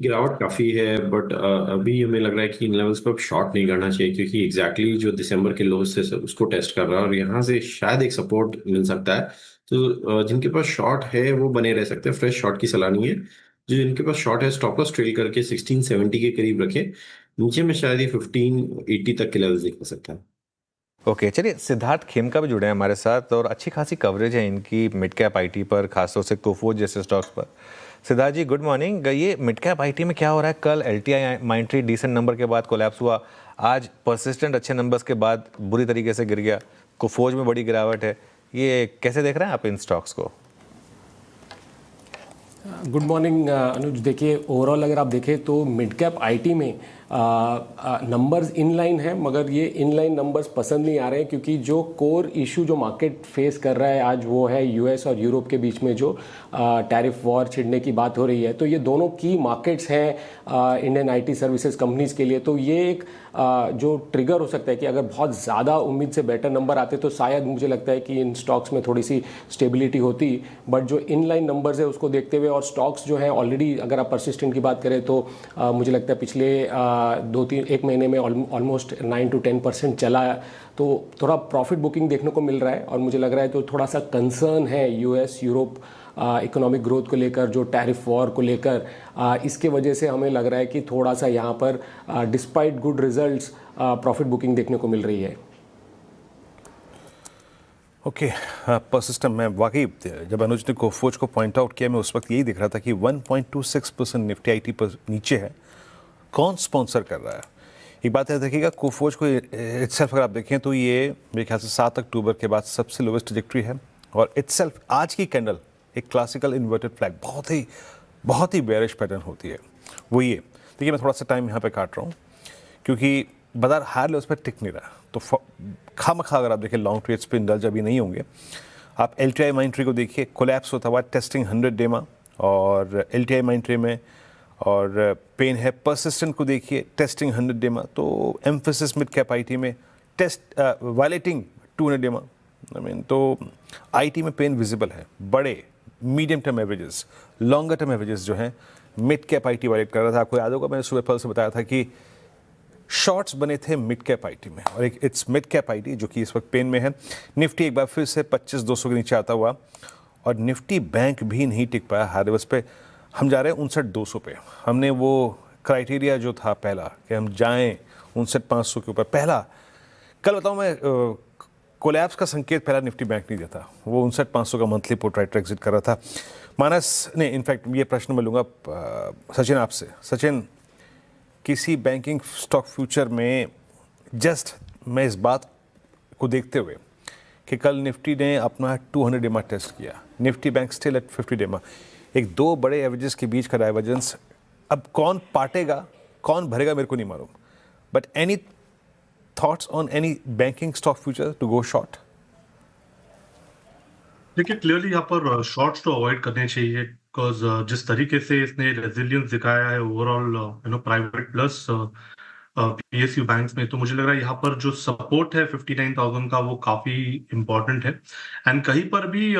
गिरावट काफी है, बट अभी हमें लग रहा है कि इन लेवल्स पर शॉर्ट नहीं करना चाहिए, क्योंकि एग्जैक्टली जो दिसंबर के लोज से उसको टेस्ट कर रहा है और यहाँ से शायद एक सपोर्ट मिल सकता है। तो जिनके पास शॉर्ट है वो बने रह सकते हैं, फ्रेश शॉर्ट की सलाह नहीं है। जो जिनके पास शॉर्ट है, स्टॉप लॉस ट्रेल करके 1670 के करीब रखे। नीचे में शायद ये 1580 तक के लेवल्स दिखा सकता है। ओके, चलिए सिद्धार्थ खेमका भी जुड़े हैं हमारे साथ और अच्छी खासी कवरेज है इनकी मिड कैप आईटी पर, खासतौर से कोफोर्ज जैसे स्टॉक्स पर। सिद्धार्थ जी गुड मॉर्निंग। ये मिड कैप आईटी में क्या हो रहा है? कल एलटीआई माइंट्री डिसेंट नंबर के बाद कोलैप्स हुआ, आज परसिस्टेंट अच्छे नंबर्स के बाद बुरी तरीके से गिर गया, कोफोर्ज में बड़ी गिरावट है। ये कैसे देख रहे हैं आप इन स्टॉक्स को? गुड मॉर्निंग अनुज। देखिए, ओवरऑल अगर आप देखें तो मिड कैप आईटी में नंबर्स इनलाइन है, मगर ये इनलाइन नंबर्स पसंद नहीं आ रहे हैं, क्योंकि जो कोर इशू जो मार्केट फेस कर रहा है आज वो है यूएस और यूरोप के बीच में जो टैरिफ वॉर छिड़ने की बात हो रही है। तो ये दोनों की मार्केट्स हैं इंडियन आईटी सर्विसेज कंपनीज के लिए। तो ये एक जो ट्रिगर हो सकता है कि अगर बहुत ज़्यादा उम्मीद से बेटर नंबर आते तो शायद मुझे लगता है कि इन स्टॉक्स में थोड़ी सी स्टेबिलिटी होती। बट जो इनलाइन नंबर्स है उसको देखते हुए और स्टॉक्स जो है ऑलरेडी, अगर आप परसिस्टेंट की बात करें तो मुझे लगता है पिछले एक महीने में ऑलमोस्ट 9 to 10% चला है। तो थोड़ा प्रॉफिट बुकिंग देखने को मिल रहा है और मुझे लग रहा है तो थोड़ा सा कंसर्न है यूएस यूरोप इकोनॉमिक ग्रोथ को लेकर, जो टैरिफ वॉर को लेकर। इसके वजह से हमें लग रहा है कि थोड़ा सा यहाँ पर despite good results profit booking देखने को मिल रही है। ओके, परसिस्टेंट में वाकई जब अनुज ने कोफोर्ज को पॉइंट आउट किया, मैं उस वक्त यही दिख रहा था कि 1.26% निफ्टी आईटी पर नीचे है। कौन स्पॉन्सर कर रहा है? एक बात है, देखिएगा कोफोर्ज को इटसेल्फ अगर आप देखें तो ये मेरे ख्याल से 7 अक्टूबर के बाद सबसे लोवेस्ट ट्रैजेक्टरी है। और इटसेल्फ आज की कैंडल एक क्लासिकल इन्वर्टेड फ्लैग, बहुत ही बेयरिश पैटर्न होती है। वो ये देखिए, मैं थोड़ा सा टाइम यहाँ पे काट रहा हूँ क्योंकि बाजार हायर लेवल्स पर टिक नहीं रहा। तो खामखा अगर आप देखें लॉन्ग ट्रेड्स पे इंडल्ज अभी नहीं होंगे। आप एलटीआई माइंट्री को देखिए, कोलैप्स होता हुआ टेस्टिंग 100 डेमा और एलटीआई माइंट्री में, और पेन है परसिस्टेंट को देखिए टेस्टिंग 100 डेमा। तो एम्फेसिस मिड कैप आईटी में टेस्ट वायलेटिंग 200 डेमा। आई मीन तो आईटी में पेन विजिबल है। बड़े medium term averages, longer term averages जो हैं मिड कैप आईटी वायलेट कर रहा था। आपको याद होगा मैंने सुबह पल से बताया था कि शॉर्ट्स बने थे मिड कैप आईटी में, और एक इट्स मिड कैप आईटी जो कि इस वक्त पेन में है। निफ्टी एक बार फिर से 25,200 के नीचे आता हुआ, और निफ्टी बैंक भी नहीं टिक पाया हाई लेवल्स पे। हम जा रहे हैं 59,200 पे। हमने वो क्राइटेरिया जो था पहला कि हम जाएं 59,500 के ऊपर, पहला कल बताऊं मैं कोलैप्स का संकेत पहला निफ्टी बैंक नहीं देता। वो 59,500 का मंथली पुट राइट एग्जिट कर रहा था। मानस ने इनफैक्ट ये प्रश्न मैं लूँगा सचिन आपसे। सचिन, किसी बैंकिंग स्टॉक फ्यूचर में जस्ट मैं इस बात को देखते हुए कि कल निफ्टी ने अपना 200 डेमा टेस्ट किया, निफ्टी बैंक स्टिल एट 50 डेमा, एक दो बड़े एवरेजेस के बीच का डाइवर्जेंस, अब कौन पाटेगा कौन भरेगा मेरे को नहीं मालूम, but any thoughts on any banking stock future to go short? देखिए, क्लियरली यहाँ पर शॉर्ट्स तो अवॉइड करने चाहिए, बिकॉज जिस तरीके से इसने रेजिलियंस दिखाया है overall private plus PSU banks में, तो मुझे लग रहा है यहाँ पर जो सपोर्ट है 59,000 का वो काफी इंपॉर्टेंट है। एंड कहीं पर भी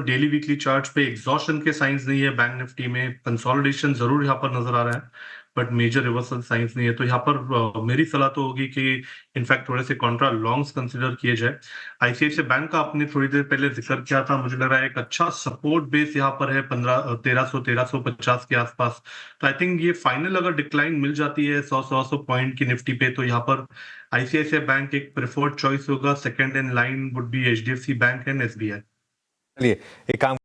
डेली वीकली चार्ट्स पे एग्जॉशन के साइंस नहीं है। बैंक निफ्टी में कंसोलिडेशन जरूर यहाँ पर नजर आ रहा है, बट मेजर रिवर्सल साइंस नहीं है। तो यहाँ पर मेरी सलाह तो होगी कि इनफैक्ट थोड़े से कॉन्ट्रा लॉन्ग्स कंसिडर किए जाए। आईसीआईसीआई बैंक का आपने थोड़ी देर पहले जिक्र किया था, मुझे लग रहा है एक अच्छा सपोर्ट बेस यहाँ पर है 1350 के आसपास। तो आई थिंक ये फाइनल अगर डिक्लाइन मिल जाती है 100 पॉइंट की निफ्टी पे, तो यहाँ पर आईसीआईसीआई बैंक एक प्रेफर्ड चॉइस होगा। Second in line would be HDFC bank and SBI. चलिए एक काम